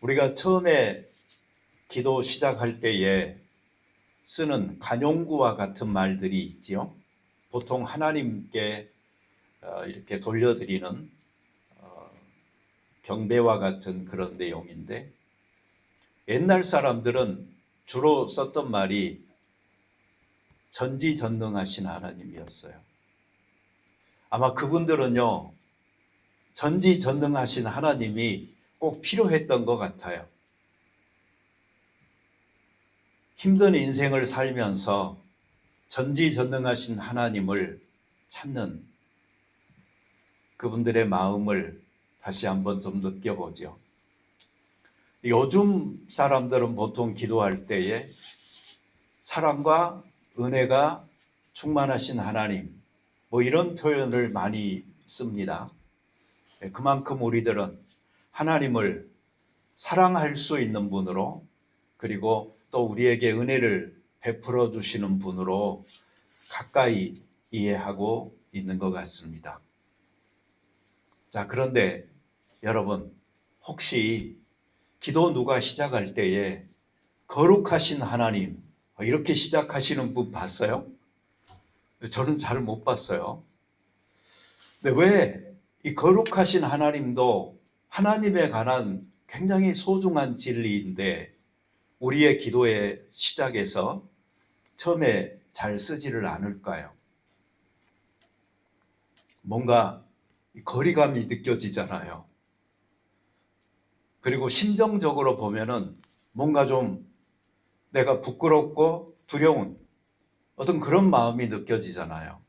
우리가 처음에 기도 시작할 때에 쓰는 간용구와 같은 말들이 있지요. 보통 하나님께 이렇게 돌려드리는 경배와 같은 그런 내용인데, 옛날 사람들은 주로 썼던 말이 전지전능하신 하나님이었어요. 아마 그분들은요, 전지전능하신 하나님이 꼭 필요했던 것 같아요. 힘든 인생을 살면서 전지전능하신 하나님을 찾는 그분들의 마음을 다시 한번 좀 느껴보죠. 요즘 사람들은 보통 기도할 때에 사랑과 은혜가 충만하신 하나님, 이런 표현을 많이 씁니다. 그만큼 우리들은 하나님을 사랑할 수 있는 분으로, 그리고 또 우리에게 은혜를 베풀어 주시는 분으로 가까이 이해하고 있는 것 같습니다. 자, 그런데 여러분, 혹시 기도 누가 시작할 때에 거룩하신 하나님 이렇게 시작하시는 분 봤어요? 저는 잘 못 봤어요. 근데 왜 이 거룩하신 하나님도 하나님에 관한 굉장히 소중한 진리인데 우리의 기도의 시작에서 처음에 잘 쓰지를 않을까요? 뭔가 거리감이 느껴지잖아요. 그리고 심정적으로 보면은 뭔가 좀 내가 부끄럽고 두려운 어떤 그런 마음이 느껴지잖아요.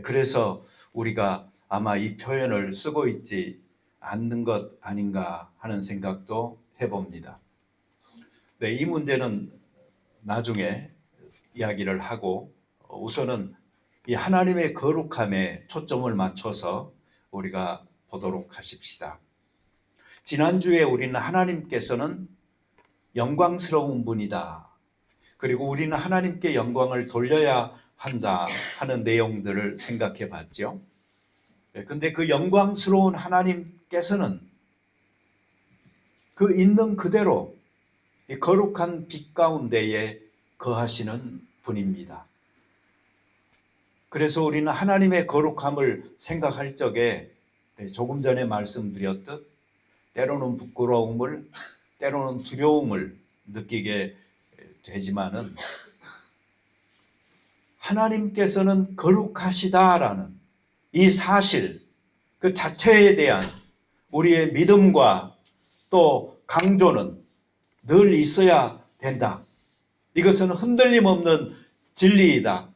그래서 우리가 아마 이 표현을 쓰고 있지 않는 것 아닌가 하는 생각도 해봅니다. 네, 이 문제는 나중에 이야기를 하고 우선은 이 하나님의 거룩함에 초점을 맞춰서 우리가 보도록 하십시다. 지난주에 우리는 하나님께서는 영광스러운 분이다. 그리고 우리는 하나님께 영광을 돌려야 한다 하는 내용들을 생각해 봤죠. 근데 그 영광스러운 하나님께서는 그 있는 그대로 이 거룩한 빛 가운데에 거하시는 분입니다. 그래서 우리는 하나님의 거룩함을 생각할 적에 조금 전에 말씀드렸듯 때로는 부끄러움을, 때로는 두려움을 느끼게 되지만은 하나님께서는 거룩하시다라는 이 사실 그 자체에 대한 우리의 믿음과 또 강조는 늘 있어야 된다. 이것은 흔들림 없는 진리이다.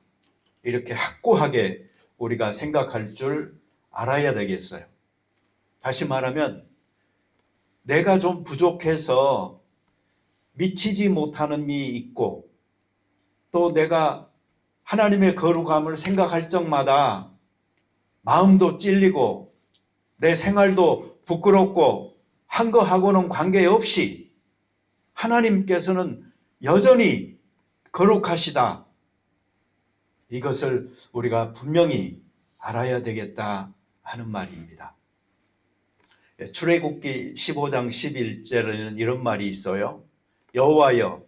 이렇게 확고하게 우리가 생각할 줄 알아야 되겠어요. 다시 말하면 내가 좀 부족해서 미치지 못하는 미 있고 또 내가 하나님의 거룩함을 생각할 적마다 마음도 찔리고 내 생활도 부끄럽고 한 거하고는 관계없이 하나님께서는 여전히 거룩하시다. 이것을 우리가 분명히 알아야 되겠다 하는 말입니다. 출애굽기 15장 11절에는 이런 말이 있어요. 여호와여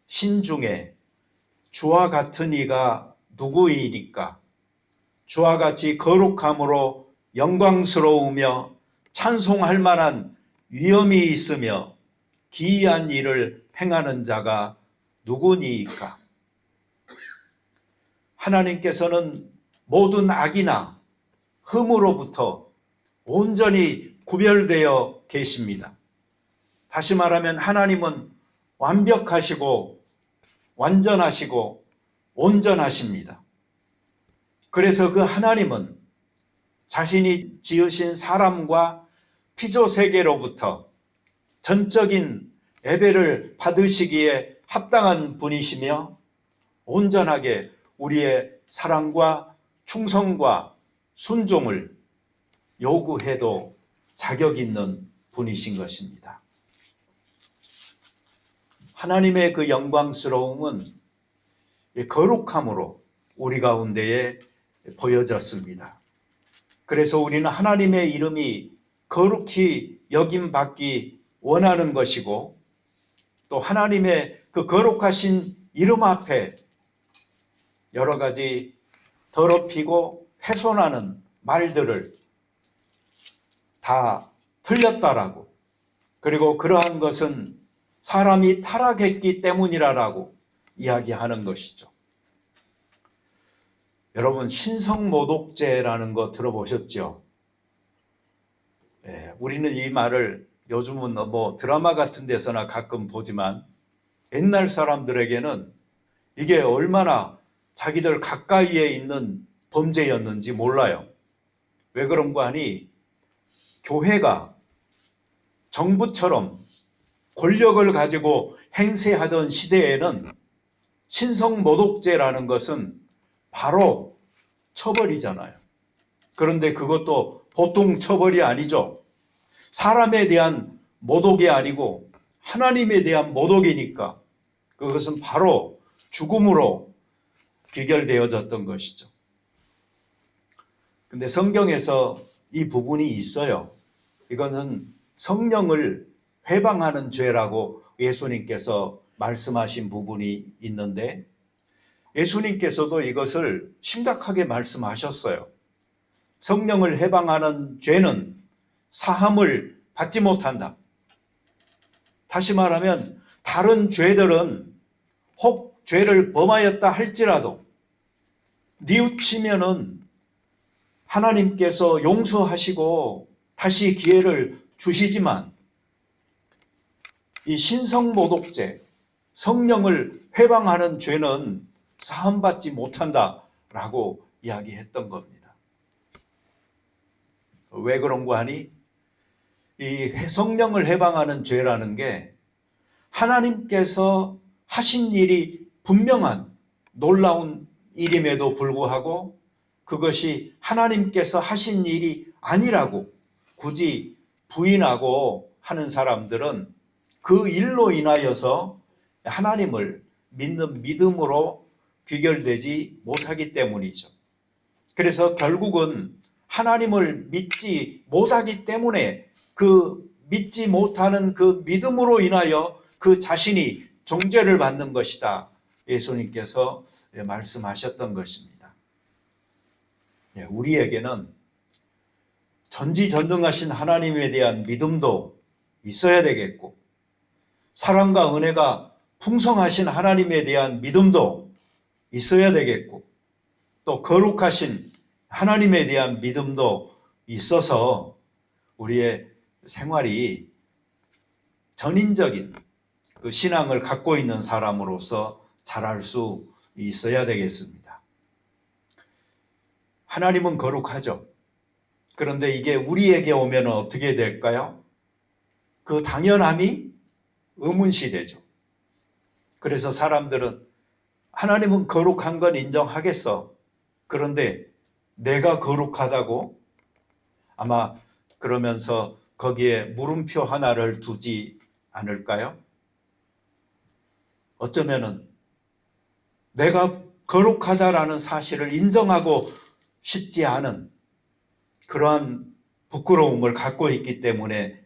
신중에 주와 같은 이가 누구이니까 주와 같이 거룩함으로 영광스러우며 찬송할 만한 위엄이 있으며 기이한 일을 행하는 자가 누구니까. 하나님께서는 모든 악이나 흠으로부터 온전히 구별되어 계십니다. 다시 말하면 하나님은 완벽하시고 완전하시고 온전하십니다. 그래서 그 하나님은 자신이 지으신 사람과 피조세계로부터 전적인 예배를 받으시기에 합당한 분이시며 온전하게 우리의 사랑과 충성과 순종을 요구해도 자격 있는 분이신 것입니다. 하나님의 그 영광스러움은 거룩함으로 우리 가운데에 보여졌습니다. 그래서 우리는 하나님의 이름이 거룩히 여김받기 원하는 것이고, 또 하나님의 그 거룩하신 이름 앞에 여러 가지 더럽히고 훼손하는 말들을 다 틀렸다라고, 그리고 그러한 것은 사람이 타락했기 때문이라고 이야기하는 것이죠. 여러분, 신성모독죄라는 거 들어보셨죠? 우리는 이 말을 요즘은 뭐 드라마 같은 데서나 가끔 보지만, 옛날 사람들에게는 이게 얼마나 자기들 가까이에 있는 범죄였는지 몰라요. 왜 그런가 하니, 교회가 정부처럼 권력을 가지고 행세하던 시대에는 신성모독죄라는 것은 바로 처벌이잖아요. 그런데 그것도 보통 처벌이 아니죠. 사람에 대한 모독이 아니고 하나님에 대한 모독이니까 그것은 바로 죽음으로 귀결되어졌던 것이죠. 근데 성경에서 이 부분이 있어요. 이것은 성령을 회방하는 죄라고 예수님께서 말씀하신 부분이 있는데, 예수님께서도 이것을 심각하게 말씀하셨어요. 성령을 해방하는 죄는 사함을 받지 못한다. 다시 말하면 다른 죄들은 혹 죄를 범하였다 할지라도 뉘우치면은 하나님께서 용서하시고 다시 기회를 주시지만, 이 신성모독죄, 성령을 회방하는 죄는 사함받지 못한다라고 이야기했던 겁니다. 왜 그런가 하니, 이 성령을 해방하는 죄라는 게 하나님께서 하신 일이 분명한 놀라운 일임에도 불구하고 그것이 하나님께서 하신 일이 아니라고 굳이 부인하고 하는 사람들은 그 일로 인하여서 하나님을 믿는 믿음으로 귀결되지 못하기 때문이죠. 그래서 결국은 하나님을 믿지 못하기 때문에 그 믿지 못하는 그 믿음으로 인하여 그 자신이 정죄를 받는 것이다, 예수님께서 말씀하셨던 것입니다. 우리에게는 전지전능하신 하나님에 대한 믿음도 있어야 되겠고, 사랑과 은혜가 풍성하신 하나님에 대한 믿음도 있어야 되겠고, 또 거룩하신 하나님에 대한 믿음도 있어서 우리의 생활이 전인적인 그 신앙을 갖고 있는 사람으로서 자랄 수 있어야 되겠습니다. 하나님은 거룩하죠. 그런데 이게 우리에게 오면 어떻게 될까요? 그 당연함이 의문시되죠. 그래서 사람들은 하나님은 거룩한 건 인정하겠어. 그런데 내가 거룩하다고? 아마 그러면서 거기에 물음표 하나를 두지 않을까요? 어쩌면은 내가 거룩하다라는 사실을 인정하고 쉽지 않은 그러한 부끄러움을 갖고 있기 때문에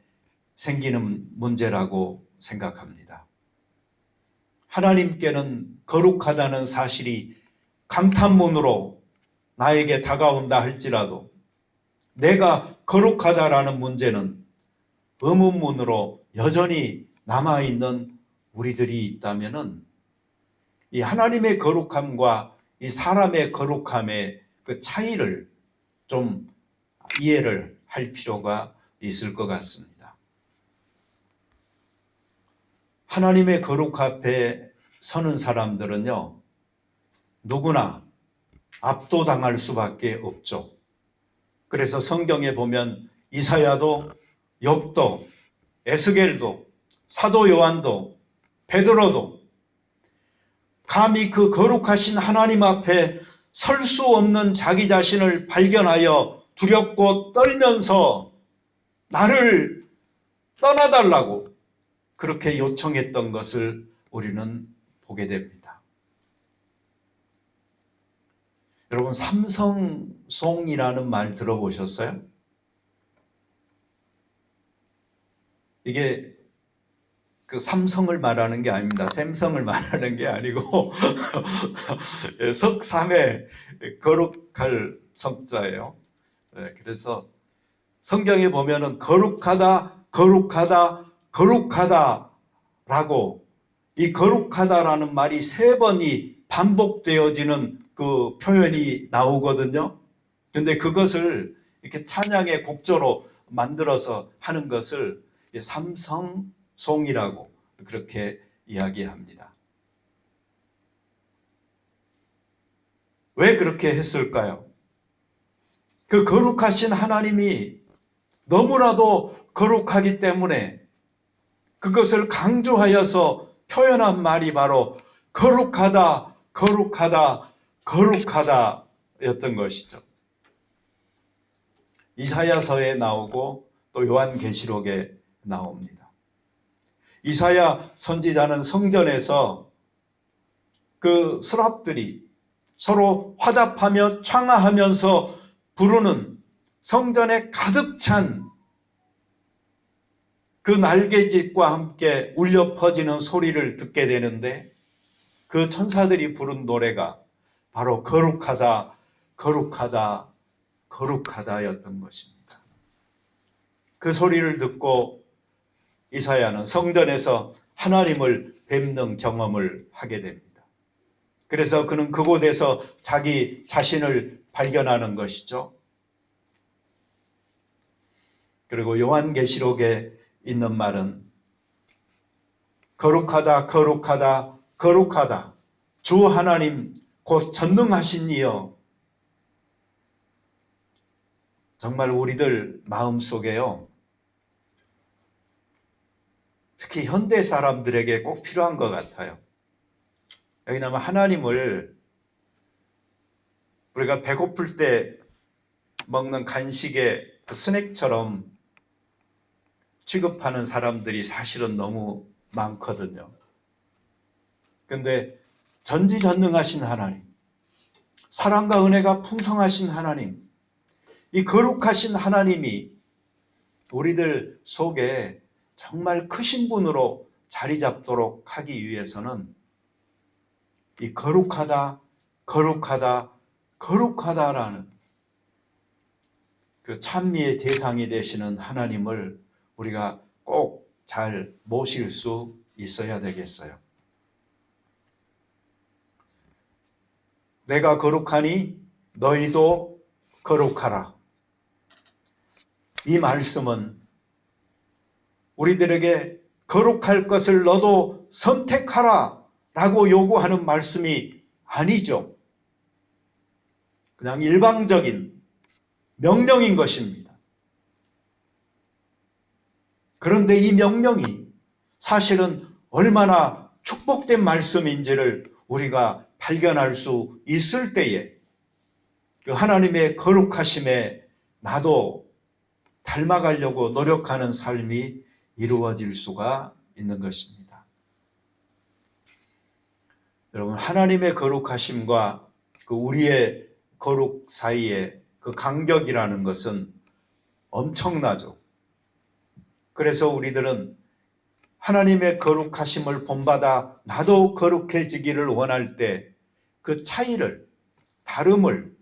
생기는 문제라고 생각합니다. 하나님께는 거룩하다는 사실이 감탄문으로 나에게 다가온다 할지라도 내가 거룩하다라는 문제는 의문문으로 여전히 남아있는 우리들이 있다면은, 이 하나님의 거룩함과 이 사람의 거룩함의 그 차이를 좀 이해를 할 필요가 있을 것 같습니다. 하나님의 거룩 앞에 서는 사람들은요, 누구나 압도당할 수밖에 없죠. 그래서 성경에 보면 이사야도, 욥도, 에스겔도, 사도 요한도, 베드로도 감히 그 거룩하신 하나님 앞에 설 수 없는 자기 자신을 발견하여 두렵고 떨면서 나를 떠나달라고 그렇게 요청했던 것을 우리는 보게 됩니다. 여러분, 삼성송이라는 말 들어보셨어요? 이게 그 삼성을 말하는 게 아닙니다. 샘성을 말하는 게 아니고 석삼의 거룩할 성자예요. 그래서 성경에 보면은 거룩하다, 거룩하다, 거룩하다라고, 이 거룩하다라는 말이 3번이 반복되어지는 그 표현이 나오거든요. 근데 그것을 이렇게 찬양의 곡조로 만들어서 하는 것을 삼성송이라고 그렇게 이야기합니다. 왜 그렇게 했을까요? 그 거룩하신 하나님이 너무나도 거룩하기 때문에 그것을 강조하여서 표현한 말이 바로 거룩하다, 거룩하다, 거룩하다 였던 것이죠. 이사야서에 나오고 또 요한계시록에 나옵니다. 이사야 선지자는 성전에서 그 스랍들이 서로 화답하며 창화하면서 부르는 성전에 가득 찬 그 날개짓과 함께 울려 퍼지는 소리를 듣게 되는데, 그 천사들이 부른 노래가 바로 거룩하다, 거룩하다, 거룩하다였던 것입니다. 그 소리를 듣고 이사야는 성전에서 하나님을 뵙는 경험을 하게 됩니다. 그래서 그는 그곳에서 자기 자신을 발견하는 것이죠. 그리고 요한계시록에 있는 말은 거룩하다, 거룩하다, 거룩하다, 주 하나님 곧 전능하신 이여. 정말 우리들 마음속에요, 특히 현대 사람들에게 꼭 필요한 것 같아요. 왜냐하면 하나님을 우리가 배고플 때 먹는 간식의 그 스낵처럼 취급하는 사람들이 사실은 너무 많거든요. 그런데 전지전능하신 하나님, 사랑과 은혜가 풍성하신 하나님, 이 거룩하신 하나님이 우리들 속에 정말 크신 분으로 자리 잡도록 하기 위해서는 이 거룩하다, 거룩하다, 거룩하다라는 그 찬미의 대상이 되시는 하나님을 우리가 꼭 잘 모실 수 있어야 되겠어요. 내가 거룩하니 너희도 거룩하라. 이 말씀은 우리들에게 거룩할 것을 너도 선택하라 라고 요구하는 말씀이 아니죠. 그냥 일방적인 명령인 것입니다. 그런데 이 명령이 사실은 얼마나 축복된 말씀인지를 우리가 발견할 수 있을 때에 그 하나님의 거룩하심에 나도 닮아가려고 노력하는 삶이 이루어질 수가 있는 것입니다. 여러분, 하나님의 거룩하심과 그 우리의 거룩 사이에 그 간격이라는 것은 엄청나죠. 그래서 우리들은 하나님의 거룩하심을 본받아 나도 거룩해지기를 원할 때 그 차이를, 다름을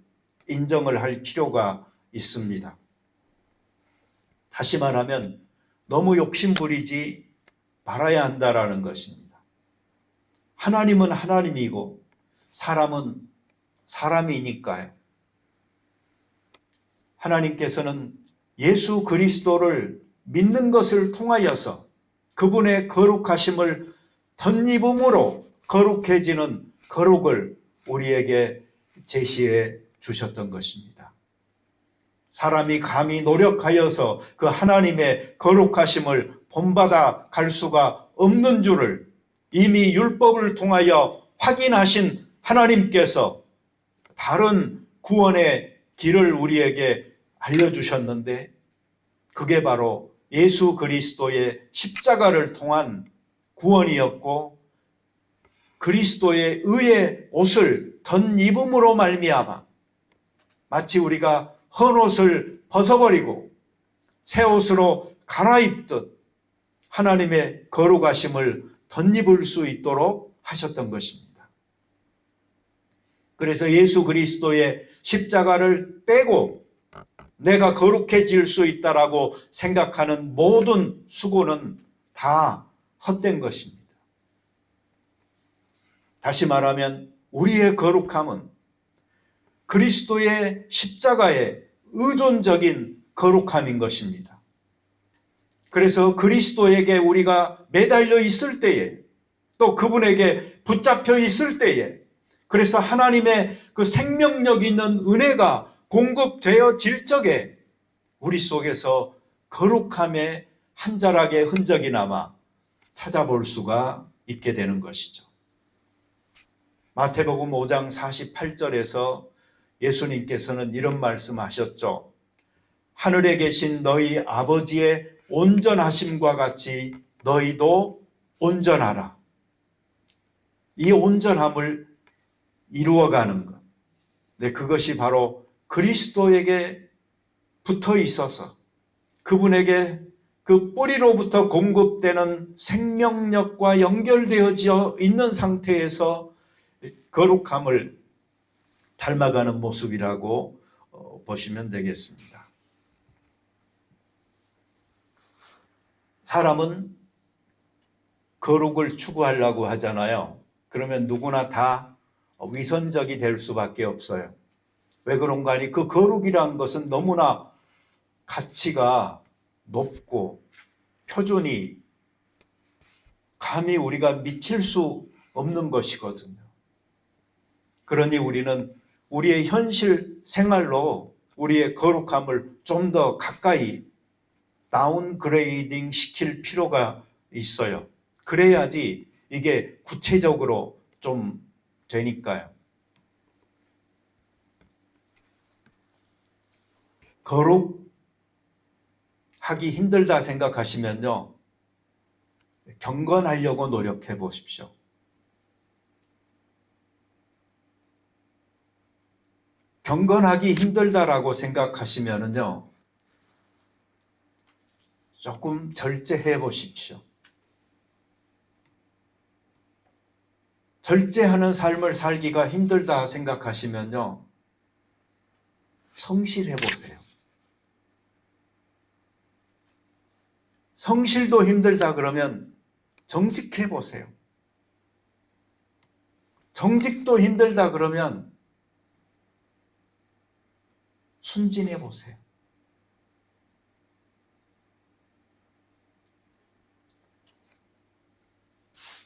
인정을 할 필요가 있습니다. 다시 말하면 너무 욕심부리지 말아야 한다라는 것입니다. 하나님은 하나님이고 사람은 사람이니까요. 하나님께서는 예수 그리스도를 믿는 것을 통하여서 그분의 거룩하심을 덧입음으로 거룩해지는 거룩을 우리에게 제시해 주셨던 것입니다. 사람이 감히 노력하여서 그 하나님의 거룩하심을 본받아 갈 수가 없는 줄을 이미 율법을 통하여 확인하신 하나님께서 다른 구원의 길을 우리에게 알려주셨는데, 그게 바로 예수 그리스도의 십자가를 통한 구원이었고, 그리스도의 의의 옷을 덧입음으로 말미암아 마치 우리가 헌 옷을 벗어버리고 새 옷으로 갈아입듯 하나님의 거룩하심을 덧입을 수 있도록 하셨던 것입니다. 그래서 예수 그리스도의 십자가를 빼고 내가 거룩해질 수 있다라고 생각하는 모든 수고는 다 헛된 것입니다. 다시 말하면 우리의 거룩함은 그리스도의 십자가의 의존적인 거룩함인 것입니다. 그래서 그리스도에게 우리가 매달려 있을 때에, 또 그분에게 붙잡혀 있을 때에, 그래서 하나님의 그 생명력 있는 은혜가 공급되어질 적에 우리 속에서 거룩함의 한 자락의 흔적이나마 찾아볼 수가 있게 되는 것이죠. 마태복음 5장 48절에서 예수님께서는 이런 말씀하셨죠. 하늘에 계신 너희 아버지의 온전하심과 같이 너희도 온전하라. 이 온전함을 이루어가는 것. 네, 그것이 바로 그리스도에게 붙어 있어서 그분에게 그 뿌리로부터 공급되는 생명력과 연결되어져 있는 상태에서 거룩함을 닮아가는 모습이라고 보시면 되겠습니다. 사람은 거룩을 추구하려고 하잖아요. 그러면 누구나 다 위선적이 될 수밖에 없어요. 왜 그런가 하니 그 거룩이란 것은 너무나 가치가 높고 표준이 감히 우리가 미칠 수 없는 것이거든요. 그러니 우리는 우리의 현실 생활로 우리의 거룩함을 좀 더 가까이 다운그레이딩 시킬 필요가 있어요. 그래야지 이게 구체적으로 좀 되니까요. 거룩하기 힘들다 생각하시면요, 경건하려고 노력해 보십시오. 경건하기 힘들다라고 생각하시면은요, 조금 절제해 보십시오. 절제하는 삶을 살기가 힘들다 생각하시면요, 성실해 보세요. 성실도 힘들다 그러면 정직해 보세요. 정직도 힘들다 그러면 순진해 보세요.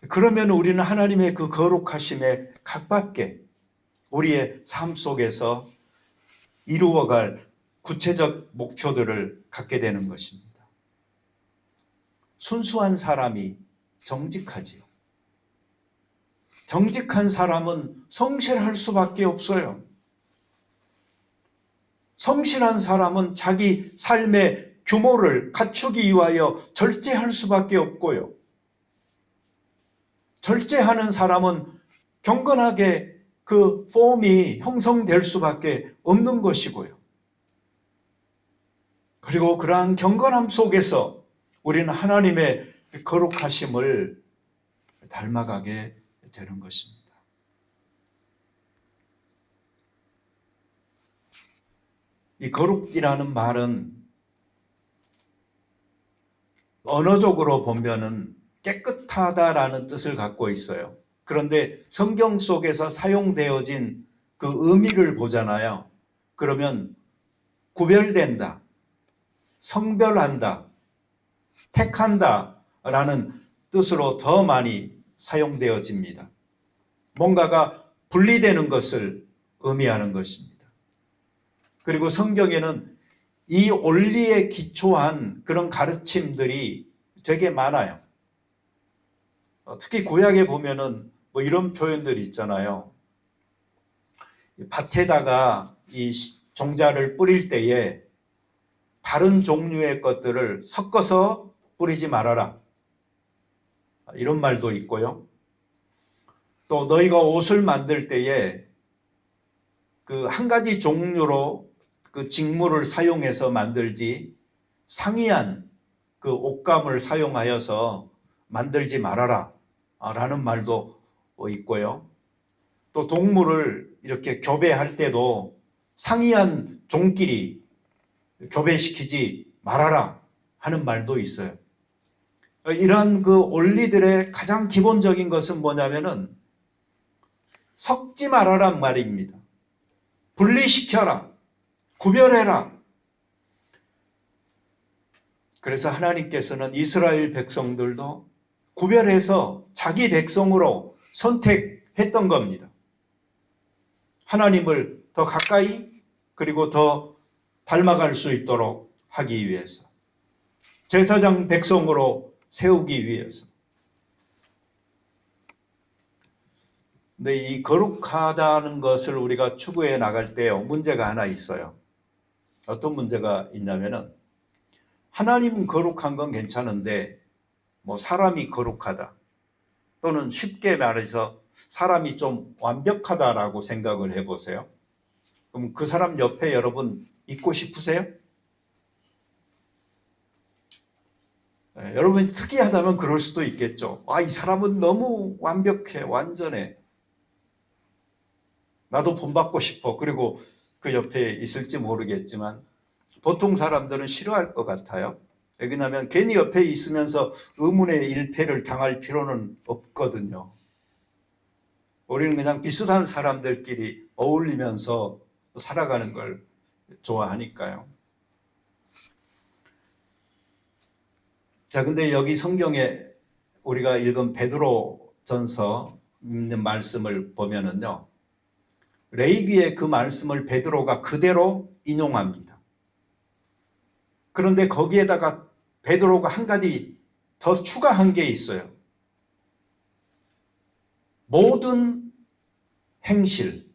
그러면 우리는 하나님의 그 거룩하심에 가깝게 우리의 삶 속에서 이루어갈 구체적 목표들을 갖게 되는 것입니다. 순수한 사람이 정직하지요. 정직한 사람은 성실할 수밖에 없어요. 성실한 사람은 자기 삶의 규모를 갖추기 위하여 절제할 수밖에 없고요. 절제하는 사람은 경건하게 그 폼이 형성될 수밖에 없는 것이고요. 그리고 그러한 경건함 속에서 우리는 하나님의 거룩하심을 닮아가게 되는 것입니다. 이 거룩이라는 말은 언어적으로 보면은 깨끗하다라는 뜻을 갖고 있어요. 그런데 성경 속에서 사용되어진 그 의미를 보잖아요. 그러면 구별된다, 성별한다, 택한다 라는 뜻으로 더 많이 사용되어집니다. 뭔가가 분리되는 것을 의미하는 것입니다. 그리고 성경에는 이 원리에 기초한 그런 가르침들이 되게 많아요. 특히 구약에 보면은 뭐 이런 표현들이 있잖아요. 밭에다가 이 종자를 뿌릴 때에 다른 종류의 것들을 섞어서 뿌리지 말아라. 이런 말도 있고요. 또 너희가 옷을 만들 때에 그 한 가지 종류로 그 직물을 사용해서 만들지 상이한 그 옷감을 사용하여서 만들지 말아라 라는 말도 있고요. 또 동물을 이렇게 교배할 때도 상이한 종끼리 교배시키지 말아라 하는 말도 있어요. 이러한 그 원리들의 가장 기본적인 것은 뭐냐면은 섞지 말아란 말입니다. 분리시켜라. 구별해라. 그래서 하나님께서는 이스라엘 백성들도 구별해서 자기 백성으로 선택했던 겁니다. 하나님을 더 가까이 그리고 더 닮아갈 수 있도록 하기 위해서, 제사장 백성으로 세우기 위해서. 근데 이 거룩하다는 것을 우리가 추구해 나갈 때 문제가 하나 있어요. 어떤 문제가 있냐면은 하나님은 거룩한 건 괜찮은데 뭐 사람이 거룩하다 또는 쉽게 말해서 사람이 좀 완벽하다라고 생각을 해보세요. 그럼 그 사람 옆에 여러분 있고 싶으세요? 네, 여러분이 특이하다면 그럴 수도 있겠죠. 이 사람은 너무 완벽해, 완전해. 나도 본받고 싶어. 그리고 그 옆에 있을지 모르겠지만 보통 사람들은 싫어할 것 같아요. 왜냐하면 괜히 옆에 있으면서 의문의 일패를 당할 필요는 없거든요. 우리는 그냥 비슷한 사람들끼리 어울리면서 살아가는 걸 좋아하니까요. 자, 근데 여기 성경에 우리가 읽은 베드로전서 있는 말씀을 보면은요, 레위기의 그 말씀을 베드로가 그대로 인용합니다. 그런데 거기에다가 베드로가 한 가지 더 추가한 게 있어요. 모든 행실,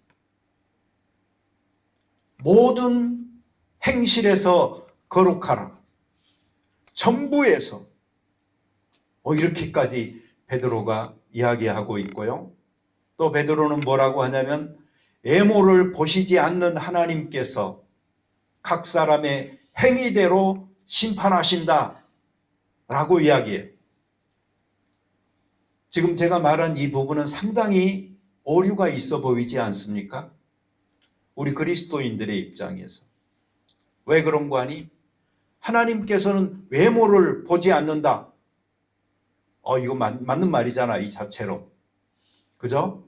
모든 행실에서 거룩하라. 전부에서 이렇게까지 베드로가 이야기하고 있고요. 또 베드로는 뭐라고 하냐면 외모를 보시지 않는 하나님께서 각 사람의 행위대로 심판하신다 라고 이야기해요. 지금 제가 말한 이 부분은 상당히 오류가 있어 보이지 않습니까? 우리 그리스도인들의 입장에서. 왜 그런 거 아니? 하나님께서는 외모를 보지 않는다. 이거 맞는 말이잖아, 이 자체로. 그죠?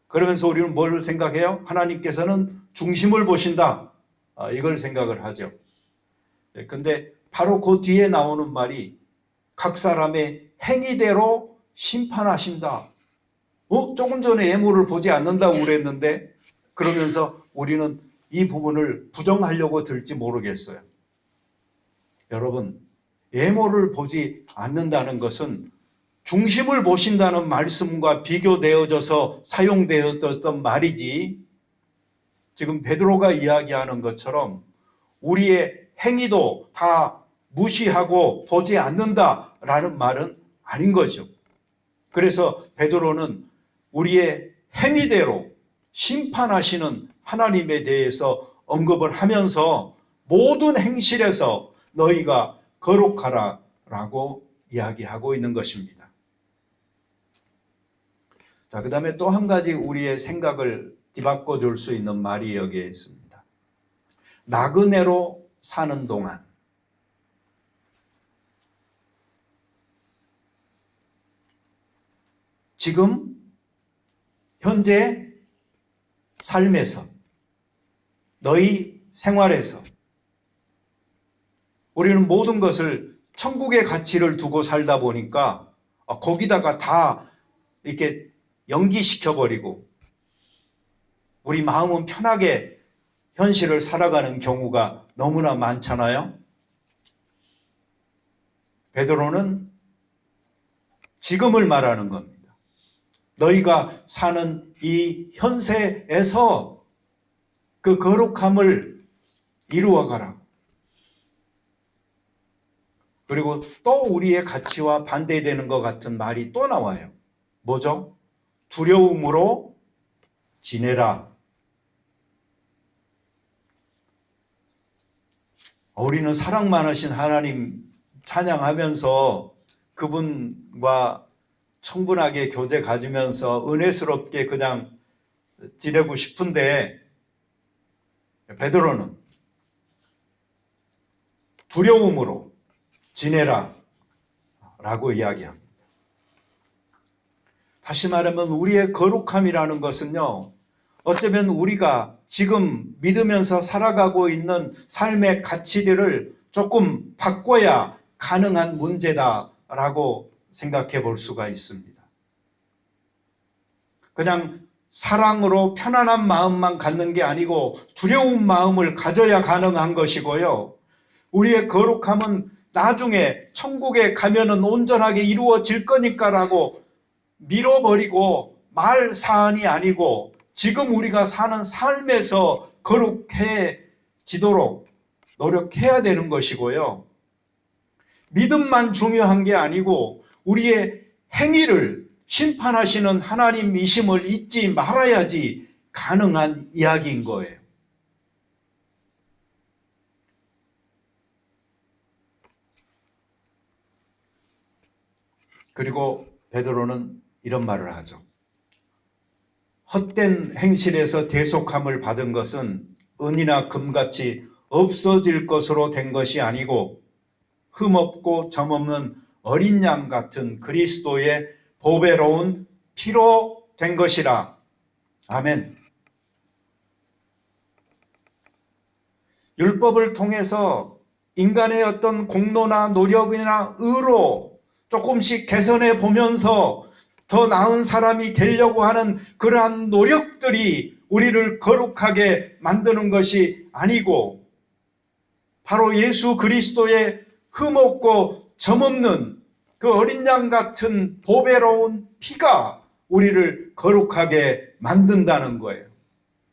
그러면서 우리는 뭘 생각해요? 하나님께서는 중심을 보신다. 이걸 생각을 하죠. 근데 바로 그 뒤에 나오는 말이 각 사람의 행위대로 심판하신다. 조금 전에 외모를 보지 않는다고 그랬는데 그러면서 우리는 이 부분을 부정하려고 들지 모르겠어요. 여러분, 외모를 보지 않는다는 것은 중심을 보신다는 말씀과 비교되어져서 사용되었던 말이지, 지금 베드로가 이야기하는 것처럼 우리의 행위도 다 무시하고 보지 않는다라는 말은 아닌 거죠. 그래서 베드로는 우리의 행위대로 심판하시는 하나님에 대해서 언급을 하면서 모든 행실에서 너희가 거룩하라라고 이야기하고 있는 것입니다. 자, 그 다음에 또 한 가지 우리의 생각을 뒤바꿔 줄 수 있는 말이 여기에 있습니다. 나그네로 사는 동안 지금 현재 삶에서 너희 생활에서 우리는 모든 것을 천국의 가치를 두고 살다 보니까 거기다가 다 이렇게 연기시켜버리고 우리 마음은 편하게 현실을 살아가는 경우가 너무나 많잖아요. 베드로는 지금을 말하는 겁니다. 너희가 사는 이 현세에서 그 거룩함을 이루어가라. 그리고 또 우리의 가치와 반대되는 것 같은 말이 또 나와요. 뭐죠? 두려움으로 지내라. 우리는 사랑 많으신 하나님 찬양하면서 그분과 충분하게 교제 가지면서 은혜스럽게 그냥 지내고 싶은데 베드로는 두려움으로 지내라 라고 이야기합니다. 다시 말하면 우리의 거룩함이라는 것은요, 어쩌면 우리가 지금 믿으면서 살아가고 있는 삶의 가치들을 조금 바꿔야 가능한 문제다라고 생각해 볼 수가 있습니다. 그냥 사랑으로 편안한 마음만 갖는 게 아니고 두려운 마음을 가져야 가능한 것이고요. 우리의 거룩함은 나중에 천국에 가면은 온전하게 이루어질 거니까라고 밀어버리고 말 사안이 아니고 지금 우리가 사는 삶에서 거룩해지도록 노력해야 되는 것이고요. 믿음만 중요한 게 아니고 우리의 행위를 심판하시는 하나님이심을 잊지 말아야지 가능한 이야기인 거예요. 그리고 베드로는 이런 말을 하죠. 헛된 행실에서 대속함을 받은 것은 은이나 금같이 없어질 것으로 된 것이 아니고 흠없고 점없는 어린 양 같은 그리스도의 보배로운 피로 된 것이라. 아멘. 율법을 통해서 인간의 어떤 공로나 노력이나 의로 조금씩 개선해 보면서 더 나은 사람이 되려고 하는 그러한 노력들이 우리를 거룩하게 만드는 것이 아니고 바로 예수 그리스도의 흠없고 점없는 그 어린 양 같은 보배로운 피가 우리를 거룩하게 만든다는 거예요.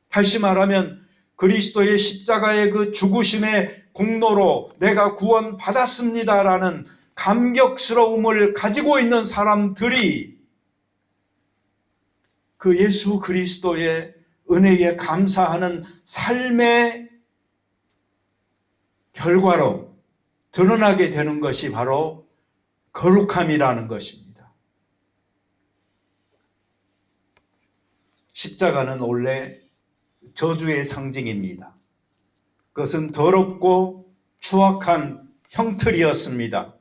다시 말하면 그리스도의 십자가의 그 죽으심의 공로로 내가 구원받았습니다라는 감격스러움을 가지고 있는 사람들이 그 예수 그리스도의 은혜에 감사하는 삶의 결과로 드러나게 되는 것이 바로 거룩함이라는 것입니다. 십자가는 원래 저주의 상징입니다. 그것은 더럽고 추악한 형틀이었습니다.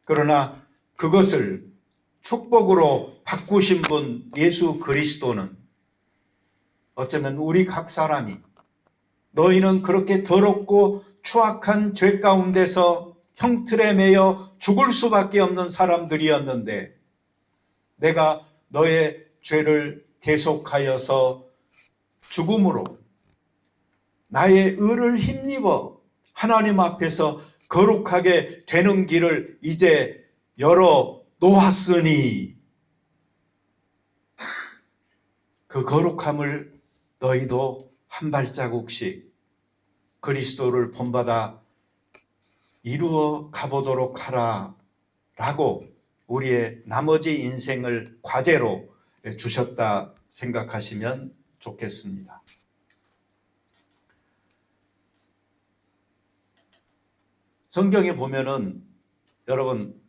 그러나 그것을 축복으로 바꾸신 분 예수 그리스도는 어쩌면 우리 각 사람이 너희는 그렇게 더럽고 추악한 죄 가운데서 형틀에 매여 죽을 수밖에 없는 사람들이었는데 내가 너의 죄를 대속하여서 죽음으로 나의 의를 힘입어 하나님 앞에서 거룩하게 되는 길을 이제 열어 놓았으니 그 거룩함을 너희도 한 발자국씩 그리스도를 본받아 이루어 가보도록 하라 라고 우리의 나머지 인생을 과제로 주셨다 생각하시면 좋겠습니다. 성경에 보면은 여러분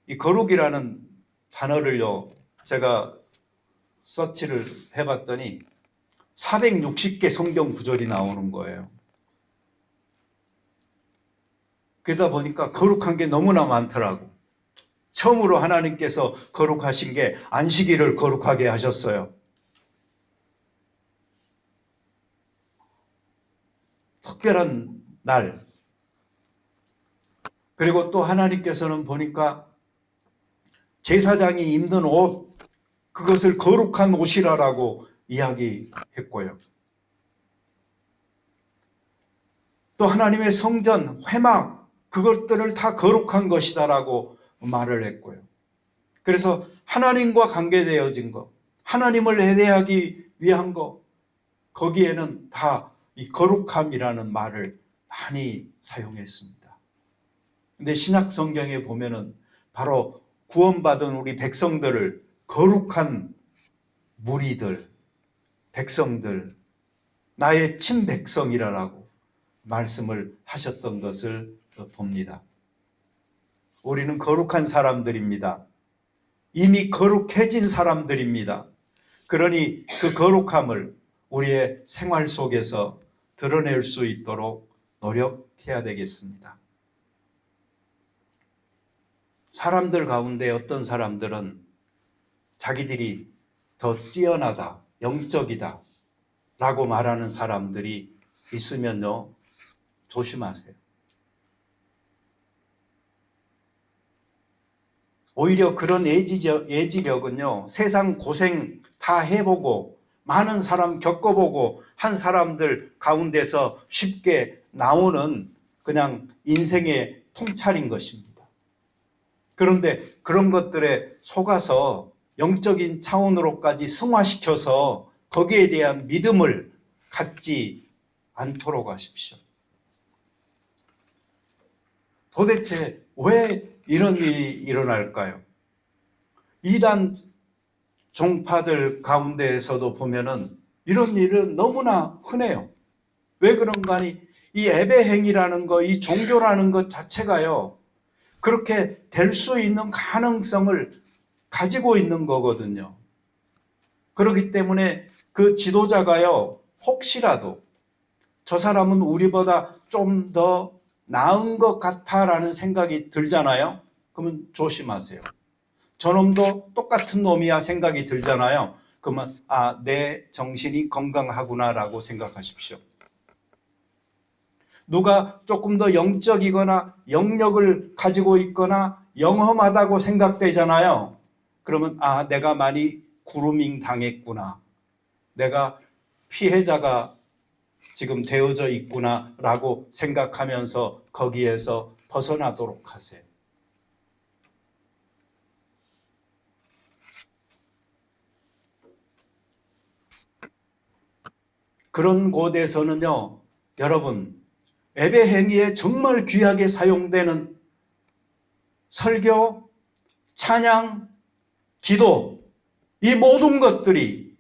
이 거룩이라는 단어를요 제가 서치를 해봤더니 460개 성경 구절이 나오는 거예요. 그러다 보니까 거룩한 게 너무나 많더라고. 처음으로 하나님께서 거룩하신 게 안식일을 거룩하게 하셨어요. 특별한 날. 그리고 또 하나님께서는 보니까 제사장이 입는 옷, 그것을 거룩한 옷이라고 이야기했고요. 또 하나님의 성전, 회막, 그것들을 다 거룩한 것이다라고 말을 했고요. 그래서 하나님과 관계되어진 것, 하나님을 예배하기 위한 것, 거기에는 다 이 거룩함이라는 말을 많이 사용했습니다. 근데 신약 성경에 보면은 바로 구원받은 우리 백성들을 거룩한 무리들, 백성들, 나의 친백성이라고 말씀을 하셨던 것을 봅니다. 우리는 거룩한 사람들입니다. 이미 거룩해진 사람들입니다. 그러니 그 거룩함을 우리의 생활 속에서 드러낼 수 있도록 노력해야 되겠습니다. 사람들 가운데 어떤 사람들은 자기들이 더 뛰어나다, 영적이다 라고 말하는 사람들이 있으면요, 조심하세요. 오히려 그런 예지력은요, 세상 고생 다 해보고 많은 사람 겪어보고 한 사람들 가운데서 쉽게 나오는 그냥 인생의 통찰인 것입니다. 그런데 그런 것들에 속아서 영적인 차원으로까지 승화시켜서 거기에 대한 믿음을 갖지 않도록 하십시오. 도대체 왜 이런 일이 일어날까요? 이단 종파들 가운데에서도 보면은 이런 일은 너무나 흔해요. 왜 그런가 하니 이 예배행위라는 거, 이 종교라는 것 자체가요, 그렇게 될 수 있는 가능성을 가지고 있는 거거든요. 그렇기 때문에 그 지도자가요, 혹시라도 저 사람은 우리보다 좀 더 나은 것 같아라는 생각이 들잖아요. 그러면 조심하세요. 저놈도 똑같은 놈이야 생각이 들잖아요. 그러면 내 정신이 건강하구나라고 생각하십시오. 누가 조금 더 영적이거나 영력을 가지고 있거나 영험하다고 생각되잖아요. 그러면 내가 많이 그루밍 당했구나. 내가 피해자가 지금 되어져 있구나 라고 생각하면서 거기에서 벗어나도록 하세요. 그런 곳에서는요, 여러분, 예배 행위에 정말 귀하게 사용되는 설교, 찬양, 기도, 이 모든 것들이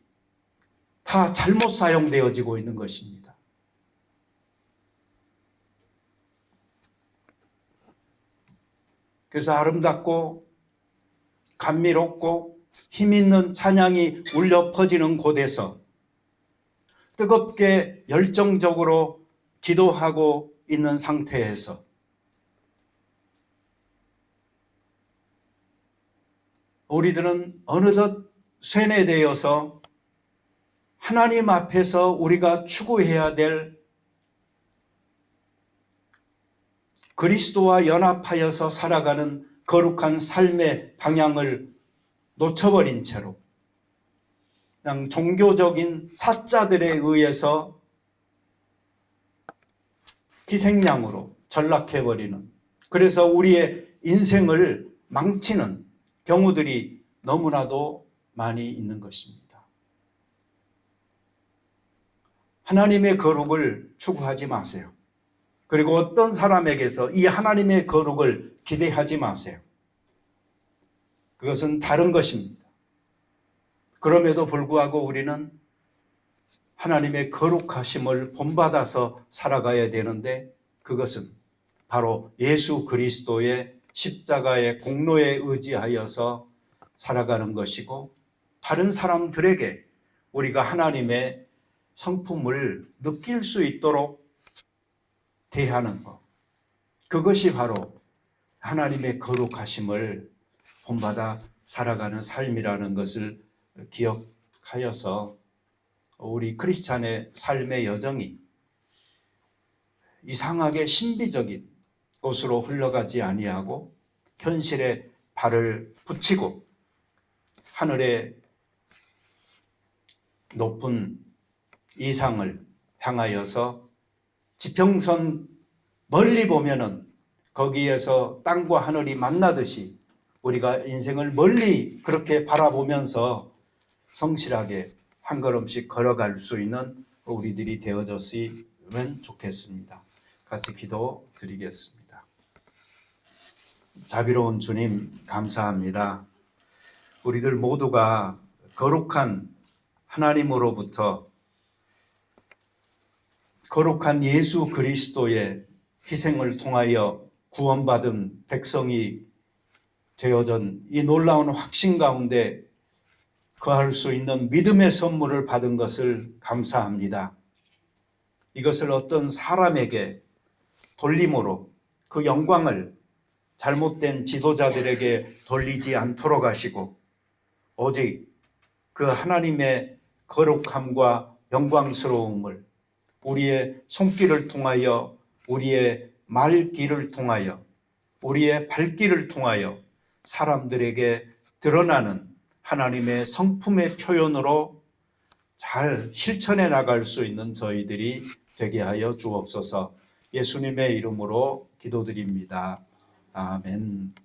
다 잘못 사용되어지고 있는 것입니다. 그래서 아름답고 감미롭고 힘있는 찬양이 울려 퍼지는 곳에서 뜨겁게 열정적으로 기도하고 있는 상태에서 우리들은 어느덧 쇠뇌되어서 하나님 앞에서 우리가 추구해야 될 그리스도와 연합하여서 살아가는 거룩한 삶의 방향을 놓쳐버린 채로 그냥 종교적인 사자들에 의해서 희생양으로 전락해버리는, 그래서 우리의 인생을 망치는 경우들이 너무나도 많이 있는 것입니다. 하나님의 거룩을 추구하지 마세요. 그리고 어떤 사람에게서 이 하나님의 거룩을 기대하지 마세요. 그것은 다른 것입니다. 그럼에도 불구하고 우리는 하나님의 거룩하심을 본받아서 살아가야 되는데, 그것은 바로 예수 그리스도의 십자가의 공로에 의지하여서 살아가는 것이고, 다른 사람들에게 우리가 하나님의 성품을 느낄 수 있도록 대하는 것, 그것이 바로 하나님의 거룩하심을 본받아 살아가는 삶이라는 것을 기억하여서 우리 크리스찬의 삶의 여정이 이상하게 신비적인 곳으로 흘러가지 아니하고 현실에 발을 붙이고 하늘의 높은 이상을 향하여서 지평선 멀리 보면은 거기에서 땅과 하늘이 만나듯이 우리가 인생을 멀리 그렇게 바라보면서 성실하게 한 걸음씩 걸어갈 수 있는 우리들이 되어졌으면 좋겠습니다. 같이 기도 드리겠습니다. 자비로운 주님, 감사합니다. 우리들 모두가 거룩한 하나님으로부터 거룩한 예수 그리스도의 희생을 통하여 구원받은 백성이 되어진 이 놀라운 확신 가운데 거할 수 있는 믿음의 선물을 받은 것을 감사합니다. 이것을 어떤 사람에게 돌림으로 그 영광을 잘못된 지도자들에게 돌리지 않도록 하시고 오직 그 하나님의 거룩함과 영광스러움을 우리의 손길을 통하여, 우리의 말길을 통하여, 우리의 발길을 통하여 사람들에게 드러나는 하나님의 성품의 표현으로 잘 실천해 나갈 수 있는 저희들이 되게 하여 주옵소서. 예수님의 이름으로 기도드립니다. 아멘.